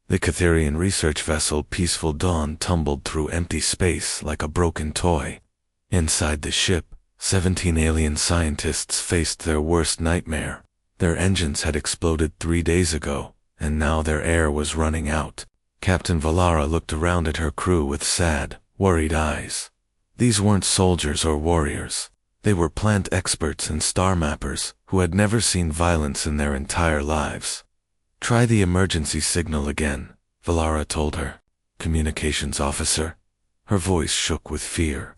The Catherian research vessel Peaceful Dawn tumbled through empty space like a broken toy. Inside the ship, 17 alien scientists faced their worst nightmare. Their engines had exploded 3 days ago, and now their air was running out. Captain Valara looked around at her crew with sad, worried eyes. These weren't soldiers or warriors. They were plant experts and star mappers who had never seen violence in their entire lives. "Try the emergency signal again," Valara told her. "Communications officer." Her voice shook with fear.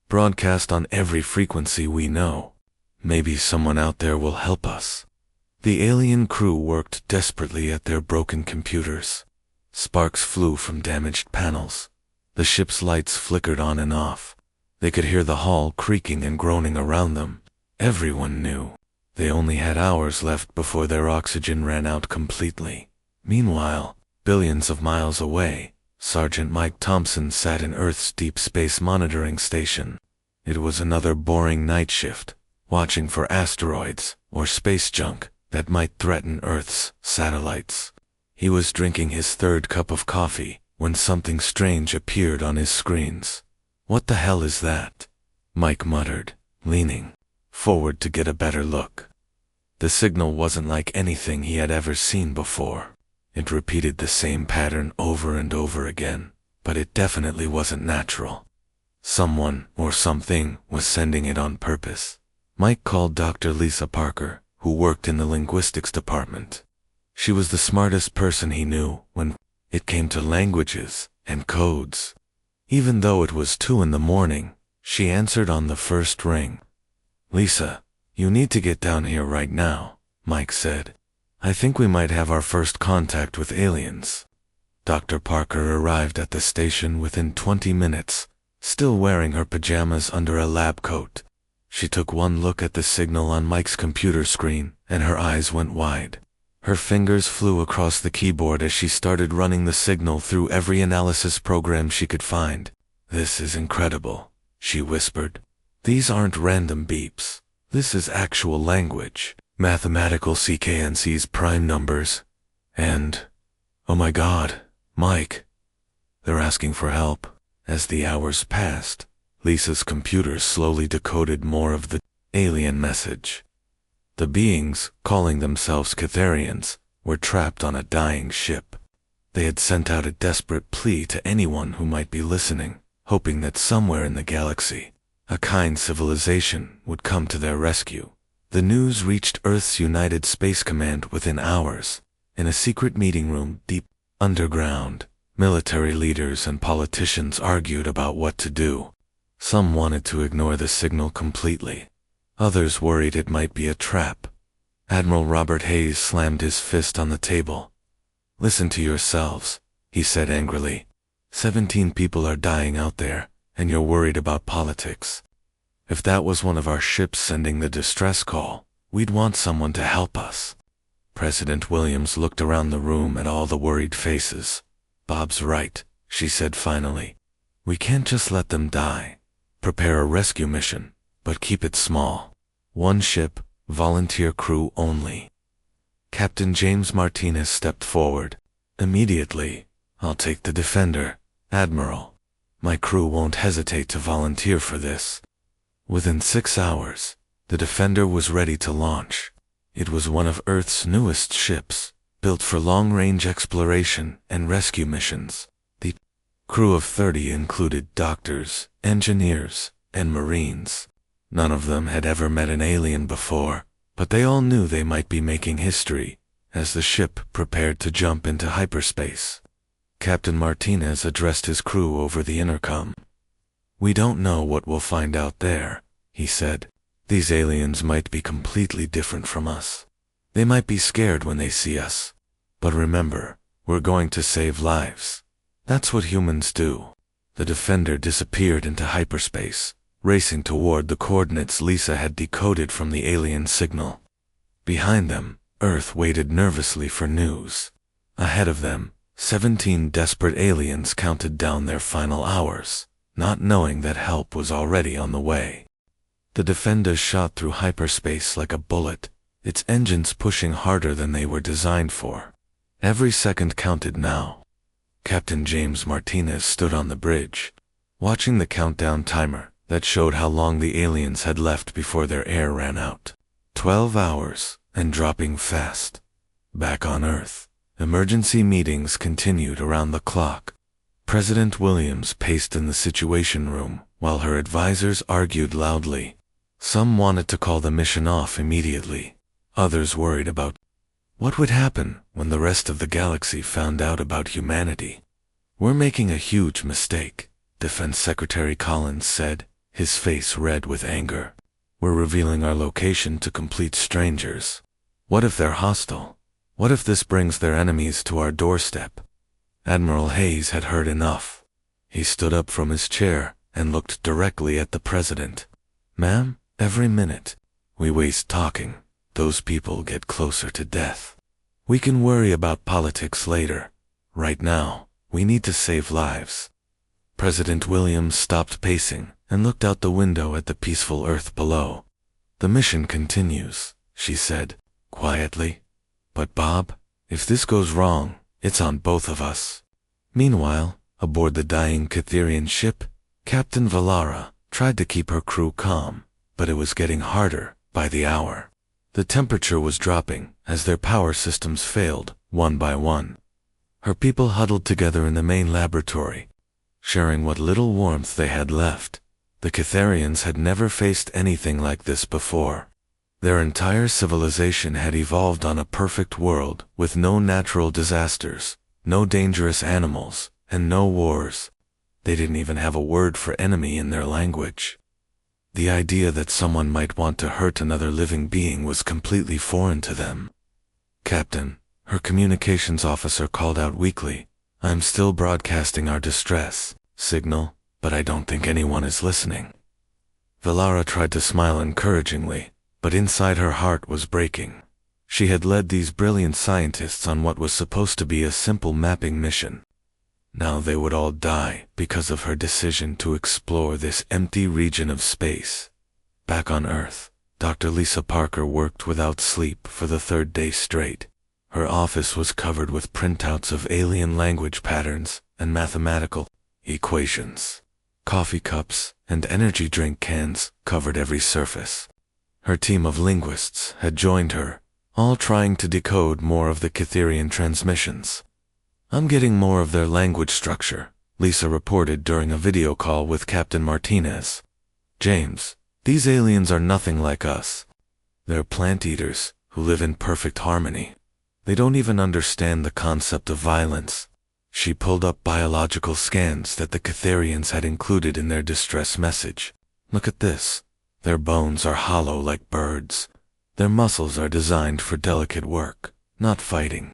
"Broadcast on every frequency we know. Maybe someone out there will help us." The alien crew worked desperately at their broken computers. Sparks flew from damaged panels. The ship's lights flickered on and off. They could hear the hull creaking and groaning around them. Everyone knew they only had hours left before their oxygen ran out completely. Meanwhile, billions of miles away, Sergeant Mike Thompson sat in Earth's deep space monitoring station. It was another boring night shift, watching for asteroids or space junk that might threaten Earth's satellites. He was drinking his third cup of coffee when something strange appeared on his screens. "What the hell is that?" Mike muttered, leaning forward to get a better look. The signal wasn't like anything he had ever seen before. It repeated the same pattern over and over again, but it definitely wasn't natural. Someone or something was sending it on purpose. Mike called Dr. Lisa Parker, who worked in the linguistics department. She was the smartest person he knew when it came to languages and codes. Even though it was 2 in the morning, she answered on the first ring. "Lisa, you need to get down here right now," Mike said. "I think we might have our first contact with aliens." Dr. Parker arrived at the station within 20 minutes, still wearing her pajamas under a lab coat. She took one look at the signal on Mike's computer screen, and her eyes went wide. Her fingers flew across the keyboard as she started running the signal through every analysis program she could find. "This is incredible," she whispered. "These aren't random beeps. This is actual language, mathematical CKNC's prime numbers. And, oh my God, Mike, they're asking for help." As the hours passed, Lisa's computer slowly decoded more of the alien message. The beings, calling themselves Catherians, were trapped on a dying ship. They had sent out a desperate plea to anyone who might be listening, hoping that somewhere in the galaxy, a kind civilization would come to their rescue. The news reached Earth's United Space Command within hours. In a secret meeting room deep underground, military leaders and politicians argued about what to do. Some wanted to ignore the signal completely. Others worried it might be a trap. Admiral Robert Hayes slammed his fist on the table. "Listen to yourselves," he said angrily. 17 people are dying out there, and you're worried about politics. If that was one of our ships sending the distress call, we'd want someone to help us." President Williams looked around the room at all the worried faces. "Bob's right," she said finally. "We can't just let them die. Prepare a rescue mission, but keep it small. 1 ship, volunteer crew only." Captain James Martinez stepped forward. "Immediately, I'll take the Defender, Admiral. My crew won't hesitate to volunteer for this." Within 6 hours, the Defender was ready to launch. It was one of Earth's newest ships, built for long-range exploration and rescue missions. The crew of 30 included doctors, engineers, and Marines. None of them had ever met an alien before, but they all knew they might be making history as the ship prepared to jump into hyperspace. Captain Martinez addressed his crew over the intercom. "We don't know what we'll find out there," he said. "These aliens might be completely different from us. They might be scared when they see us. But remember, we're going to save lives. That's what humans do." The Defender disappeared into hyperspace, racing toward the coordinates Lisa had decoded from the alien signal. Behind them, Earth waited nervously for news. Ahead of them, 17 desperate aliens counted down their final hours, not knowing that help was already on the way. The Defender shot through hyperspace like a bullet, its engines pushing harder than they were designed for. Every second counted now. Captain James Martinez stood on the bridge, watching the countdown timer that showed how long the aliens had left before their air ran out. 12 hours, and dropping fast. Back on Earth, emergency meetings continued around the clock. President Williams paced in the Situation Room while her advisors argued loudly. Some wanted to call the mission off immediately. Others worried about what would happen when the rest of the galaxy found out about humanity. "We're making a huge mistake," Defense Secretary Collins said, his face red with anger. "We're revealing our location to complete strangers. What if they're hostile? What if this brings their enemies to our doorstep?" Admiral Hayes had heard enough. He stood up from his chair and looked directly at the president. "Ma'am, every minute we waste talking, those people get closer to death. We can worry about politics later. Right now, we need to save lives." President Williams stopped pacing and looked out the window at the peaceful Earth below. "The mission continues," she said, quietly. "But Bob, if this goes wrong, it's on both of us." Meanwhile, aboard the dying Catherian ship, Captain Valara tried to keep her crew calm, but it was getting harder by the hour. The temperature was dropping as their power systems failed, one by one. Her people huddled together in the main laboratory, sharing what little warmth they had left. The Catherians had never faced anything like this before. Their entire civilization had evolved on a perfect world with no natural disasters, no dangerous animals, and no wars. They didn't even have a word for enemy in their language. The idea that someone might want to hurt another living being was completely foreign to them. "Captain," her communications officer called out weakly, "I'm still broadcasting our distress signal, but I don't think anyone is listening." Valara tried to smile encouragingly, but inside her heart was breaking. She had led these brilliant scientists on what was supposed to be a simple mapping mission. Now they would all die because of her decision to explore this empty region of space. Back on Earth, Dr. Lisa Parker worked without sleep for the third day straight. Her office was covered with printouts of alien language patterns and mathematical equations. Coffee cups and energy drink cans covered every surface. Her team of linguists had joined her, all trying to decode more of the Catherian transmissions. "I'm getting more of their language structure," Lisa reported during a video call with Captain Martinez. "James, these aliens are nothing like us. They're plant-eaters who live in perfect harmony. They don't even understand the concept of violence." She pulled up biological scans that the Catherians had included in their distress message. "Look at this. Their bones are hollow like birds. Their muscles are designed for delicate work, not fighting.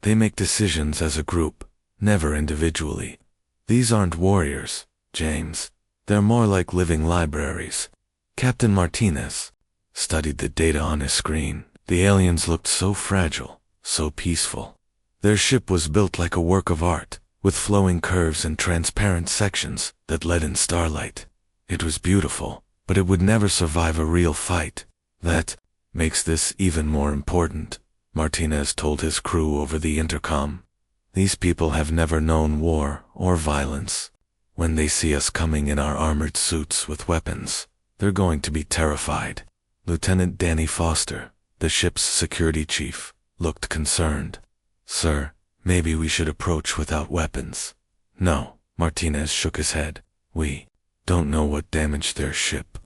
They make decisions as a group, never individually. These aren't warriors, James. They're more like living libraries." Captain Martinez studied the data on his screen. The aliens looked so fragile, so peaceful. Their ship was built like a work of art, with flowing curves and transparent sections that led in starlight. It was beautiful, but it would never survive a real fight. "That makes this even more important," Martinez told his crew over the intercom. "These people have never known war or violence. When they see us coming in our armored suits with weapons, they're going to be terrified." Lieutenant Danny Foster, the ship's security chief, looked concerned. "Sir, maybe we should approach without weapons." "No," Martinez shook his head. "We don't know what damaged their ship.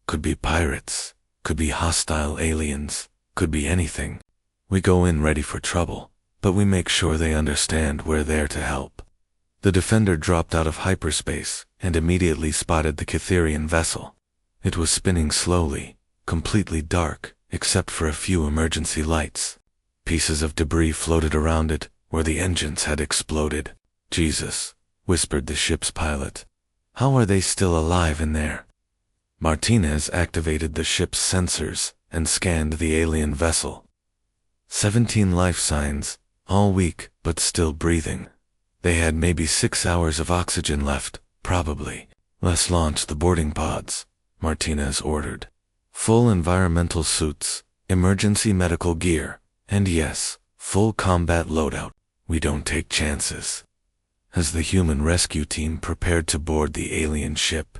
Could be pirates, could be hostile aliens, could be anything. We go in ready for trouble, but we make sure they understand we're there to help." The Defender dropped out of hyperspace and immediately spotted the Catherian vessel. It was spinning slowly, completely dark, except for a few emergency lights. Pieces of debris floated around it where the engines had exploded. "Jesus," whispered the ship's pilot. "How are they still alive in there?" Martinez activated the ship's sensors and scanned the alien vessel. 17 life signs, all weak but still breathing. They had maybe 6 hours of oxygen left, probably. "Let's launch the boarding pods," Martinez ordered. "Full environmental suits, emergency medical gear, and yes, full combat loadout. We don't take chances." as the human rescue team prepared to board the alien ship.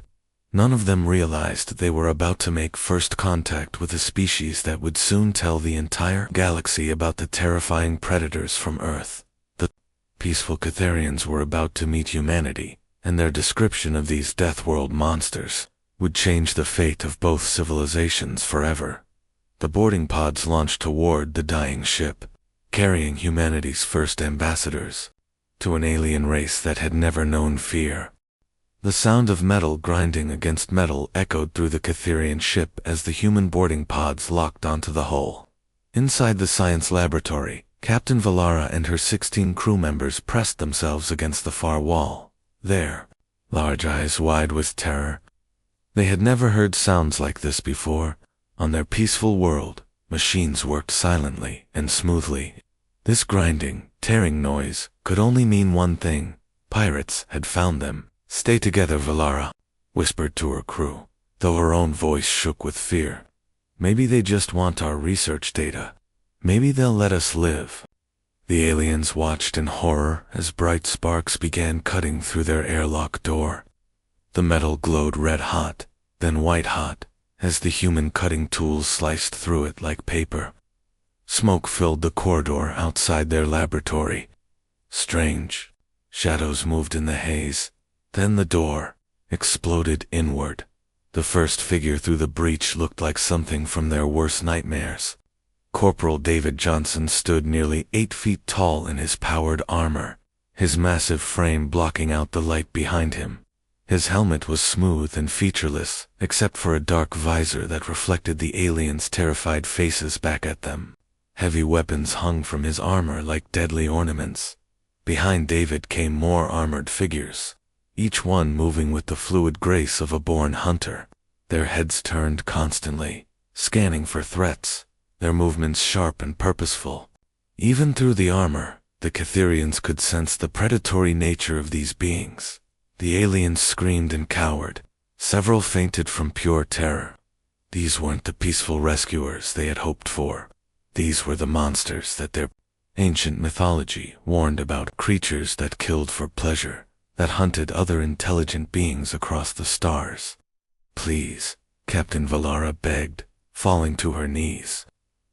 None of them realized they were about to make first contact with a species that would soon tell the entire galaxy about the terrifying predators from Earth. The peaceful Catharians were about to meet humanity, and their description of these Deathworld monsters would change the fate of both civilizations forever. The boarding pods launched toward the dying ship, carrying humanity's first ambassadors to an alien race that had never known fear. The sound of metal grinding against metal echoed through the Catharian ship as the human boarding pods locked onto the hull. Inside the science laboratory, Captain Valara and her 16 crew members pressed themselves against the far wall, their large eyes wide with terror. They had never heard sounds like this before. On their peaceful world, machines worked silently and smoothly. This grinding, tearing noise could only mean one thing: pirates had found them. "Stay together, Valara," whispered to her crew, though her own voice shook with fear. "Maybe they just want our research data. Maybe they'll let us live." The aliens watched in horror as bright sparks began cutting through their airlock door. The metal glowed red-hot, then white-hot, as the human cutting tools sliced through it like paper. Smoke filled the corridor outside their laboratory. Strange shadows moved in the haze. Then the door exploded inward. The first figure through the breach looked like something from their worst nightmares. Corporal David Johnson stood nearly 8 feet tall in his powered armor, his massive frame blocking out the light behind him. His helmet was smooth and featureless, except for a dark visor that reflected the aliens' terrified faces back at them. Heavy weapons hung from his armor like deadly ornaments. Behind David came more armored figures, each one moving with the fluid grace of a born hunter. Their heads turned constantly, scanning for threats, their movements sharp and purposeful. Even through the armor, the Catharians could sense the predatory nature of these beings. The aliens screamed and cowered. Several fainted from pure terror. These weren't the peaceful rescuers they had hoped for. These were the monsters that their ancient mythology warned about, creatures that killed for pleasure, that hunted other intelligent beings across the stars. "Please," Captain Valara begged, falling to her knees.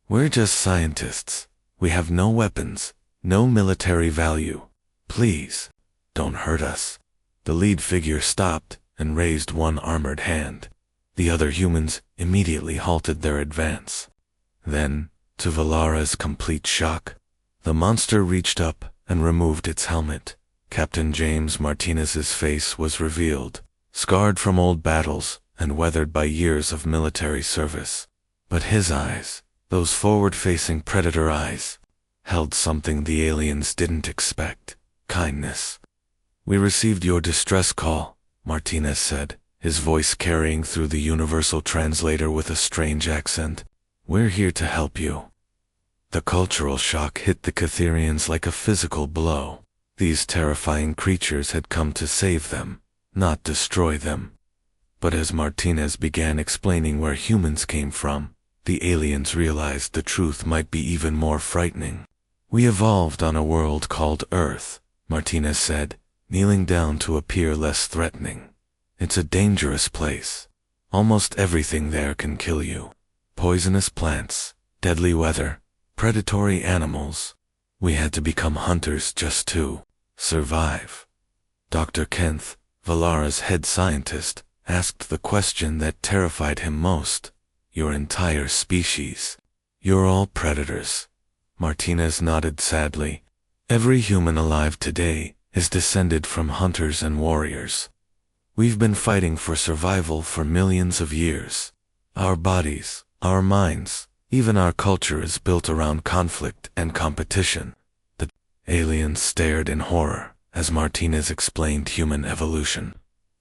"We're just scientists. We have no weapons, no military value. Please, don't hurt us." The lead figure stopped and raised one armored hand. The other humans immediately halted their advance. Then, to Valara's complete shock, the monster reached up and removed its helmet. Captain James Martinez's face was revealed, scarred from old battles and weathered by years of military service. But his eyes, those forward-facing predator eyes, held something the aliens didn't expect: kindness. "We received your distress call," Martinez said, his voice carrying through the universal translator with a strange accent. "We're here to help you." The cultural shock hit the Catharians like a physical blow. These terrifying creatures had come to save them, not destroy them. But as Martinez began explaining where humans came from, the aliens realized the truth might be even more frightening. "We evolved on a world called Earth," Martinez said, kneeling down to appear less threatening. "It's a dangerous place. Almost everything there can kill you. Poisonous plants, deadly weather, predatory animals. We had to become hunters just to survive." Dr. Kent, Valara's head scientist, asked the question that terrified him most. "Your entire species. You're all predators." Martinez nodded sadly. "Every human alive today is descended from hunters and warriors. We've been fighting for survival for millions of years. Our bodies, our minds, even our culture is built around conflict and competition." The aliens stared in horror as Martinez explained human evolution.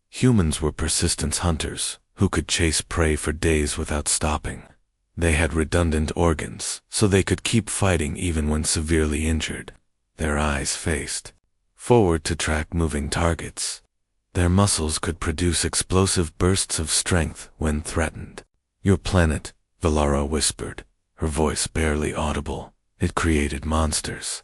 Humans were persistent hunters who could chase prey for days without stopping. They had redundant organs, so they could keep fighting even when severely injured. Their eyes faced forward to track moving targets. Their muscles could produce explosive bursts of strength when threatened. "Your planet," Valara whispered, her voice barely audible. "It created monsters.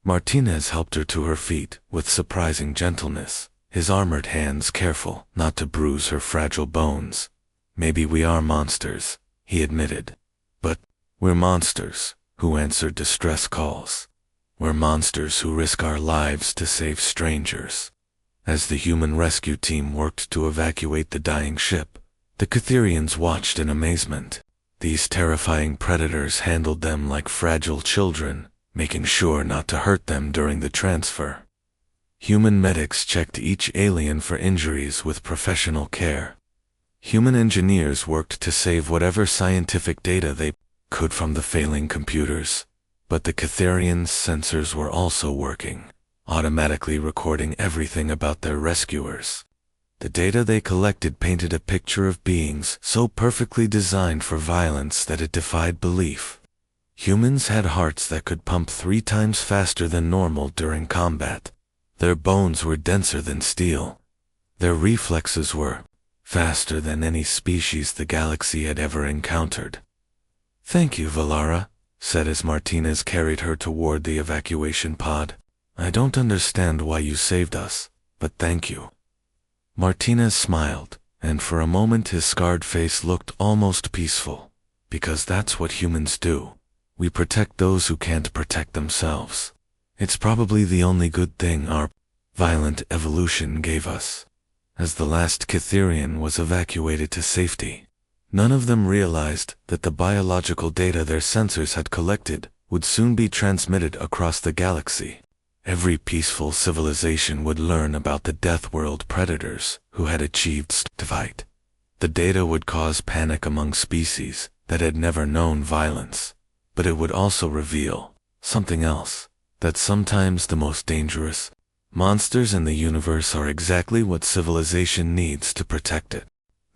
Martinez helped her to her feet with surprising gentleness, his armored hands careful not to bruise her fragile bones. Maybe we are monsters, he admitted. But we're monsters who answer distress calls. We're monsters who risk our lives to save strangers. As the human rescue team worked to evacuate the dying ship, the Catherians watched in amazement. These terrifying predators handled them like fragile children, making sure not to hurt them during the transfer. Human medics checked each alien for injuries with professional care. Human engineers worked to save whatever scientific data they could from the failing computers. But the Catherians' sensors were also working, automatically recording everything about their rescuers. The data they collected painted a picture of beings so perfectly designed for violence that it defied belief. Humans had hearts that could pump 3 times faster than normal during combat. Their bones were denser than steel. Their reflexes were faster than any species the galaxy had ever encountered. "Thank you, Valara," said as Martinez carried her toward the evacuation pod. "I don't understand why you saved us, but thank you." Martinez smiled, and for a moment his scarred face looked almost peaceful. Because that's what humans do. We protect those who can't protect themselves. It's probably the only good thing our violent evolution gave us. As the last Catherian was evacuated to safety, none of them realized that the biological data their sensors had collected would soon be transmitted across the galaxy. Every peaceful civilization would learn about the Deathworld predators who had achieved fight. The data would cause panic among species that had never known violence, but it would also reveal something else, that sometimes the most dangerous monsters in the universe are exactly what civilization needs to protect it.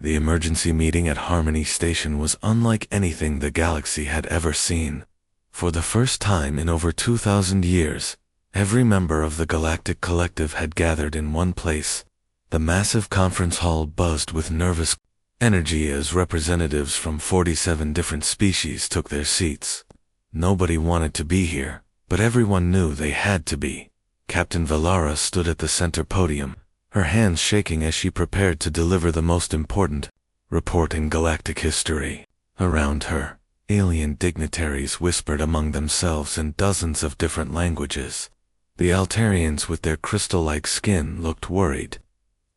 The emergency meeting at Harmony Station was unlike anything the galaxy had ever seen. For the first time in over 2,000 years, every member of the Galactic Collective had gathered in one place. The massive conference hall buzzed with nervous energy as representatives from 47 different species took their seats. Nobody wanted to be here, but everyone knew they had to be. Captain Valara stood at the center podium, her hands shaking as she prepared to deliver the most important report in galactic history. Around her, alien dignitaries whispered among themselves in dozens of different languages. The Altarians with their crystal-like skin looked worried.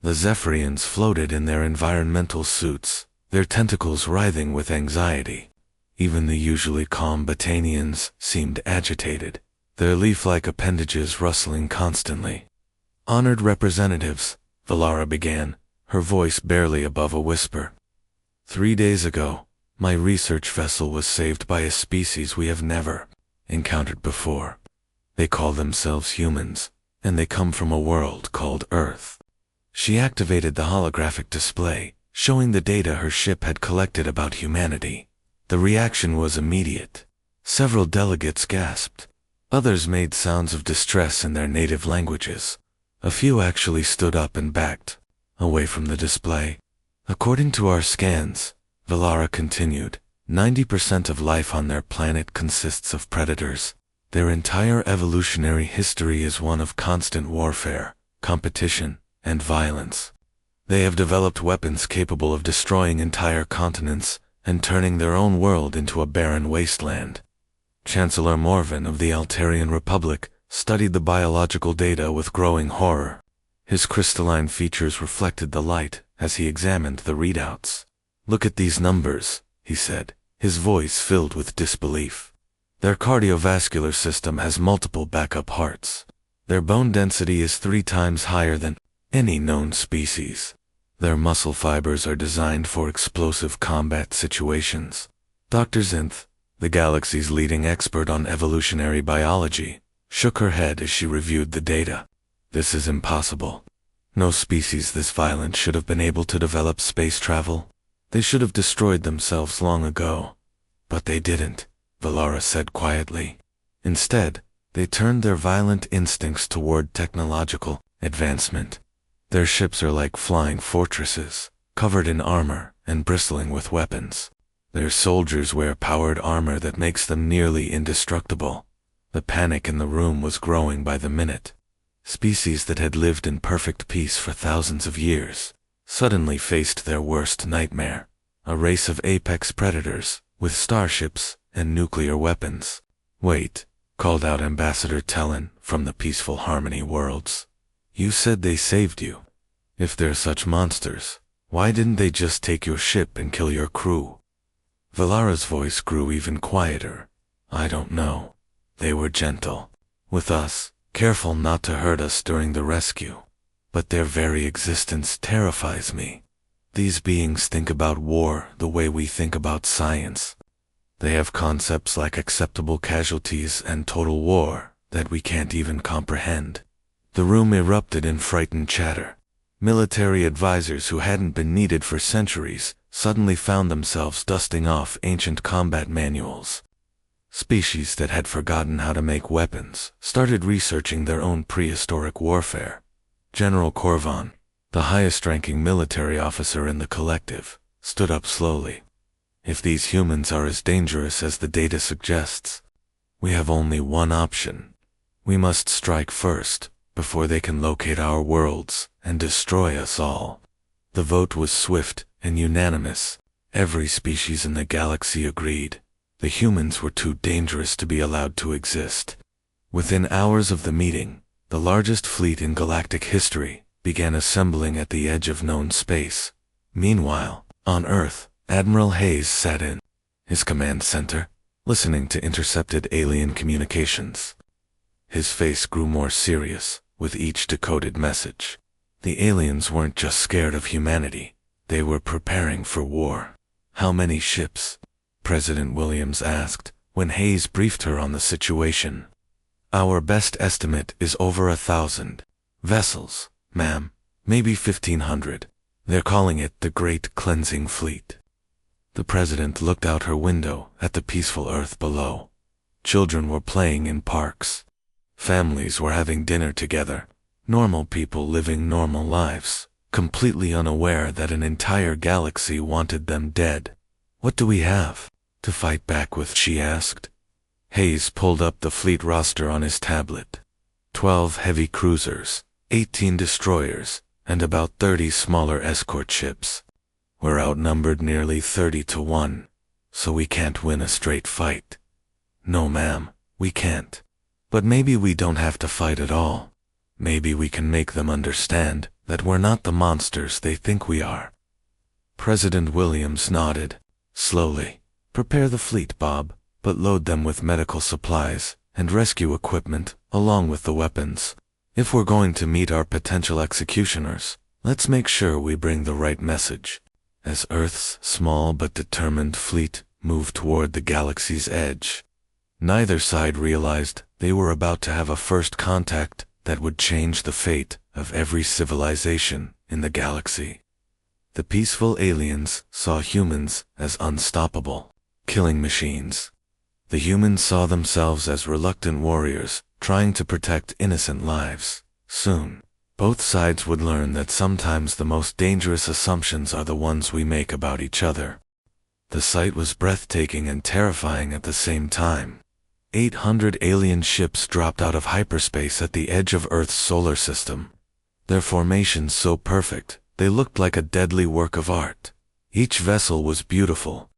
The Zephyrians floated in their environmental suits, their tentacles writhing with anxiety. Even the usually calm Batanians seemed agitated, their leaf-like appendages rustling constantly. "Honored representatives," Valara began, her voice barely above a whisper. 3 days ago, my research vessel was saved by a species we have never encountered before. They call themselves humans, and they come from a world called Earth. She activated the holographic display, showing the data her ship had collected about humanity. The reaction was immediate. Several delegates gasped. Others made sounds of distress in their native languages. A few actually stood up and backed away from the display. "According to our scans," Valara continued, 90% of life on their planet consists of predators. Their entire evolutionary history is one of constant warfare, competition, and violence. They have developed weapons capable of destroying entire continents and turning their own world into a barren wasteland. Chancellor Morven of the Altarian Republic studied the biological data with growing horror. His crystalline features reflected the light as he examined the readouts. "Look at these numbers," he said, his voice filled with disbelief. "Their cardiovascular system has multiple backup hearts. Their bone density is 3 times higher than any known species. Their muscle fibers are designed for explosive combat situations." Dr. Zinth, the galaxy's leading expert on evolutionary biology, shook her head as she reviewed the data. "This is impossible. No species this violent should have been able to develop space travel. They should have destroyed themselves long ago. But they didn't," Valara said quietly. "Instead, they turned their violent instincts toward technological advancement. Their ships are like flying fortresses, covered in armor and bristling with weapons. Their soldiers wear powered armor that makes them nearly indestructible. The panic in the room was growing by the minute. Species that had lived in perfect peace for thousands of years suddenly faced their worst nightmare, a race of apex predators with starships and nuclear weapons. "Wait," called out Ambassador Tellin from the peaceful Harmony worlds. "You said they saved you. If they're such monsters, why didn't they just take your ship and kill your crew?" Valara's voice grew even quieter. "I don't know. They were gentle with us, careful not to hurt us during the rescue. But their very existence terrifies me. These beings think about war the way we think about science. They have concepts like acceptable casualties and total war that we can't even comprehend." The room erupted in frightened chatter. Military advisors who hadn't been needed for centuries suddenly found themselves dusting off ancient combat manuals. Species that had forgotten how to make weapons started researching their own prehistoric warfare. General Corvan, the highest-ranking military officer in the collective, stood up slowly. "If these humans are as dangerous as the data suggests, we have only one option. We must strike first, before they can locate our worlds and destroy us all." The vote was swift and unanimous. Every species in the galaxy agreed. The humans were too dangerous to be allowed to exist. Within hours of the meeting, the largest fleet in galactic history began assembling at the edge of known space. Meanwhile, on Earth, Admiral Hayes sat in his command center, listening to intercepted alien communications. His face grew more serious with each decoded message. The aliens weren't just scared of humanity, they were preparing for war. "How many ships?" President Williams asked when Hayes briefed her on the situation. "Our best estimate is over 1,000 vessels, ma'am, maybe 1,500. They're calling it the Great Cleansing Fleet." The president looked out her window at the peaceful Earth below. Children were playing in parks. Families were having dinner together. Normal people living normal lives, completely unaware that an entire galaxy wanted them dead. "What do we have to fight back with?" she asked. Hayes pulled up the fleet roster on his tablet. 12 heavy cruisers, 18 destroyers, and about 30 smaller escort ships. "We're outnumbered nearly 30 to 1, so we can't win a straight fight." "No, ma'am, we can't. But maybe we don't have to fight at all. Maybe we can make them understand that we're not the monsters they think we are." President Williams nodded. "Slowly. Prepare the fleet, Bob, but load them with medical supplies and rescue equipment along with the weapons. If we're going to meet our potential executioners, let's make sure we bring the right message." As Earth's small but determined fleet moved toward the galaxy's edge, neither side realized they were about to have a first contact that would change the fate of every civilization in the galaxy. The peaceful aliens saw humans as unstoppable, killing machines. The humans saw themselves as reluctant warriors trying to protect innocent lives. Soon, both sides would learn that sometimes the most dangerous assumptions are the ones we make about each other. The sight was breathtaking and terrifying at the same time. 800 alien ships dropped out of hyperspace at the edge of Earth's solar system. Their formations so perfect, they looked like a deadly work of art. Each vessel was beautiful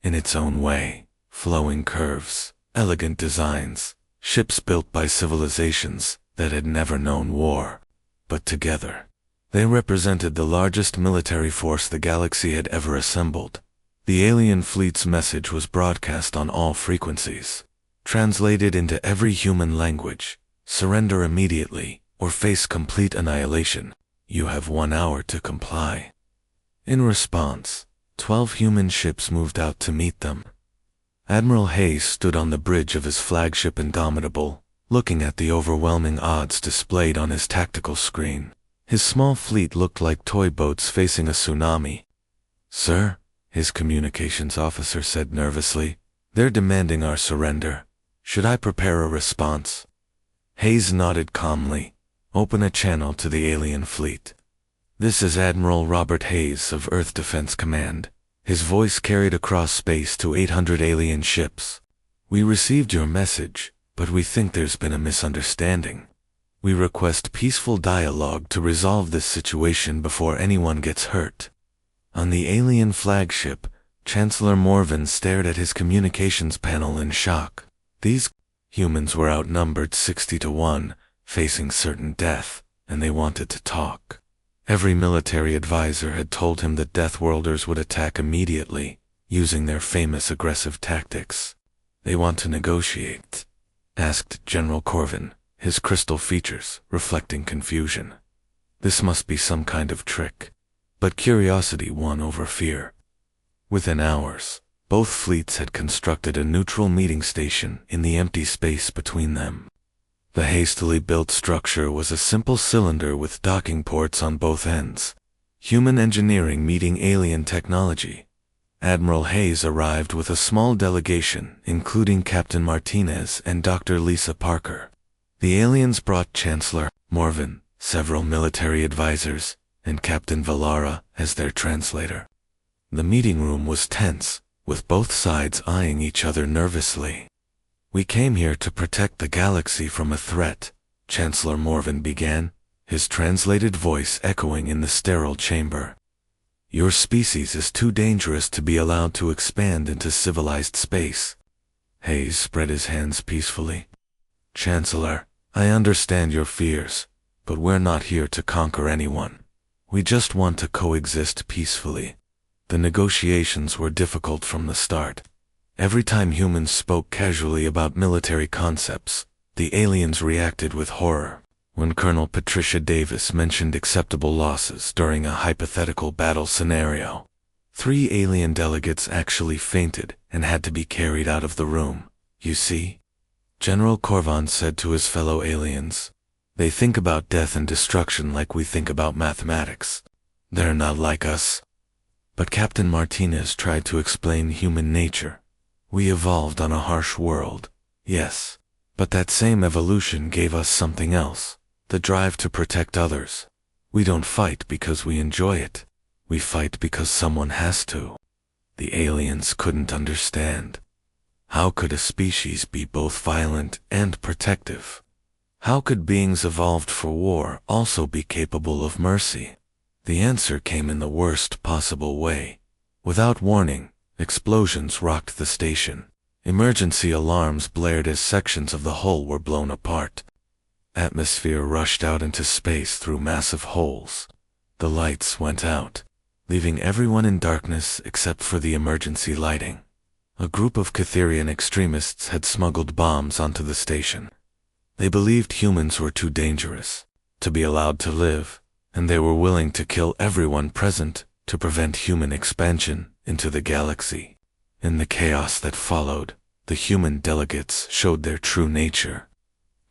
in its own way. Flowing curves, elegant designs, ships built by civilizations that had never known war. But together, they represented the largest military force the galaxy had ever assembled. The alien fleet's message was broadcast on all frequencies, translated into every human language. "Surrender immediately, or face complete annihilation. You have 1 hour to comply." In response, 12 human ships moved out to meet them. Admiral Hayes stood on the bridge of his flagship Indomitable, looking at the overwhelming odds displayed on his tactical screen. His small fleet looked like toy boats facing a tsunami. "Sir," his communications officer said nervously, "they're demanding our surrender. Should I prepare a response?" Hayes nodded calmly. "Open a channel to the alien fleet." "This is Admiral Robert Hayes of Earth Defense Command." His voice carried across space to 800 alien ships. "We received your message but we think there's been a misunderstanding. We request peaceful dialogue to resolve this situation before anyone gets hurt." On the alien flagship, Chancellor Morven stared at his communications panel in shock. These humans were outnumbered 60 to 1, facing certain death, and they wanted to talk. Every military advisor had told him that Deathworlders would attack immediately, using their famous aggressive tactics. "They want to negotiate?" asked General Corvin, his crystal features reflecting confusion. This must be some kind of trick, but curiosity won over fear. Within hours, both fleets had constructed a neutral meeting station in the empty space between them. The hastily built structure was a simple cylinder with docking ports on both ends. Human engineering meeting alien technology. Admiral Hayes arrived with a small delegation, including Captain Martinez and Dr. Lisa Parker. The aliens brought Chancellor Morven, several military advisors, and Captain Valara as their translator. The meeting room was tense, with both sides eyeing each other nervously. "We came here to protect the galaxy from a threat," Chancellor Morven began, his translated voice echoing in the sterile chamber. "Your species is too dangerous to be allowed to expand into civilized space." Hayes spread his hands peacefully. "Chancellor, I understand your fears, but we're not here to conquer anyone. We just want to coexist peacefully." The negotiations were difficult from the start. Every time humans spoke casually about military concepts, the aliens reacted with horror. When Colonel Patricia Davis mentioned acceptable losses during a hypothetical battle scenario, 3 alien delegates actually fainted and had to be carried out of the room. "You see," General Corvan said to his fellow aliens, "they think about death and destruction like we think about mathematics. They're not like us." But Captain Martinez tried to explain human nature. "We evolved on a harsh world, yes, but that same evolution gave us something else, the drive to protect others. We don't fight because we enjoy it. We fight because someone has to." The aliens couldn't understand. How could a species be both violent and protective? How could beings evolved for war also be capable of mercy? The answer came in the worst possible way. Without warning, explosions rocked the station. Emergency alarms blared as sections of the hull were blown apart. Atmosphere rushed out into space through massive holes. The lights went out, leaving everyone in darkness except for the emergency lighting. A group of Catherian extremists had smuggled bombs onto the station. They believed humans were too dangerous to be allowed to live, and they were willing to kill everyone present to prevent human expansion into the galaxy. In the chaos that followed, the human delegates showed their true nature.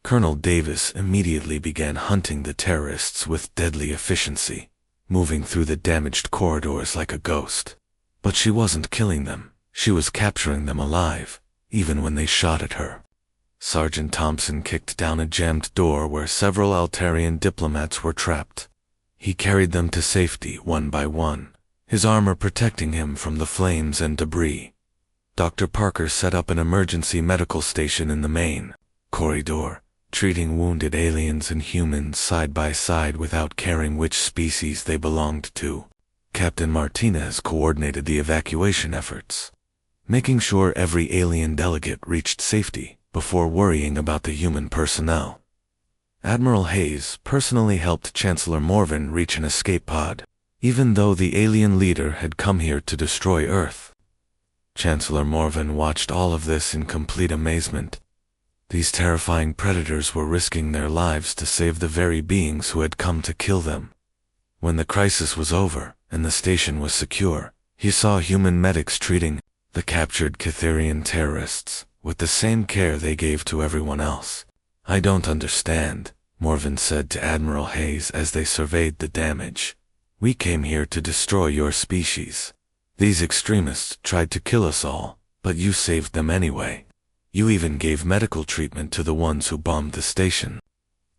Colonel Davis immediately began hunting the terrorists with deadly efficiency, moving through the damaged corridors like a ghost. But she wasn't killing them. She was capturing them alive, even when they shot at her. Sergeant Thompson kicked down a jammed door where several Altarian diplomats were trapped. He carried them to safety one by one, his armor protecting him from the flames and debris. Dr. Parker set up an emergency medical station in the main corridor, treating wounded aliens and humans side by side without caring which species they belonged to. Captain Martinez coordinated the evacuation efforts, making sure every alien delegate reached safety before worrying about the human personnel. Admiral Hayes personally helped Chancellor Morven reach an escape pod, even though the alien leader had come here to destroy Earth. Chancellor Morven watched all of this in complete amazement. These terrifying predators were risking their lives to save the very beings who had come to kill them. When the crisis was over and the station was secure, he saw human medics treating the captured Catherian terrorists with the same care they gave to everyone else. "I don't understand," Morven said to Admiral Hayes as they surveyed the damage. "We came here to destroy your species. These extremists tried to kill us all, but you saved them anyway. You even gave medical treatment to the ones who bombed the station."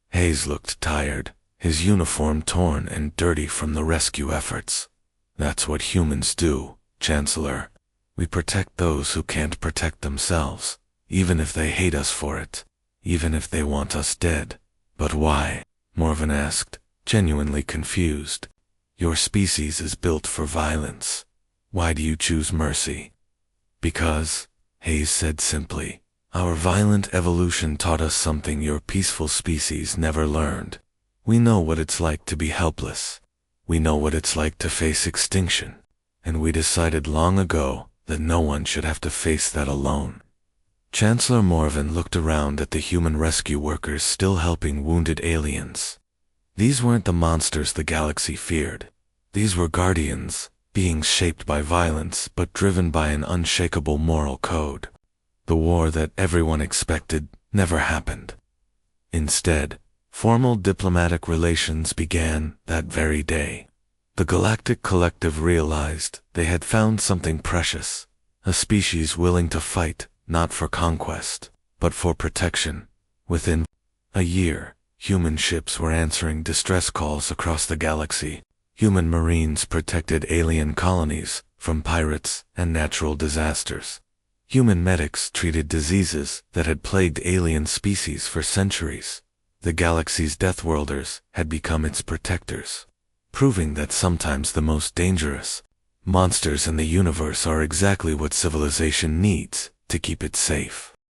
Hayes looked tired, his uniform torn and dirty from the rescue efforts. "That's what humans do, Chancellor. We protect those who can't protect themselves, even if they hate us for it." even if they want us dead. But why? Morven asked, genuinely confused. Your species is built for violence. Why do you choose mercy? Because, Hayes said simply, our violent evolution taught us something your peaceful species never learned. We know what it's like to be helpless. We know what it's like to face extinction. And we decided long ago that no one should have to face that alone. Chancellor Morven looked around at the human rescue workers still helping wounded aliens. These weren't the monsters the galaxy feared. These were guardians, beings shaped by violence but driven by an unshakable moral code. The war that everyone expected never happened. Instead, formal diplomatic relations began that very day. The Galactic Collective realized they had found something precious, a species willing to fight, not for conquest, but for protection. Within a year, human ships were answering distress calls across the galaxy. Human marines protected alien colonies from pirates and natural disasters. Human medics treated diseases that had plagued alien species for centuries. The galaxy's Deathworlders had become its protectors, proving that sometimes the most dangerous monsters in the universe are exactly what civilization needs to keep it safe.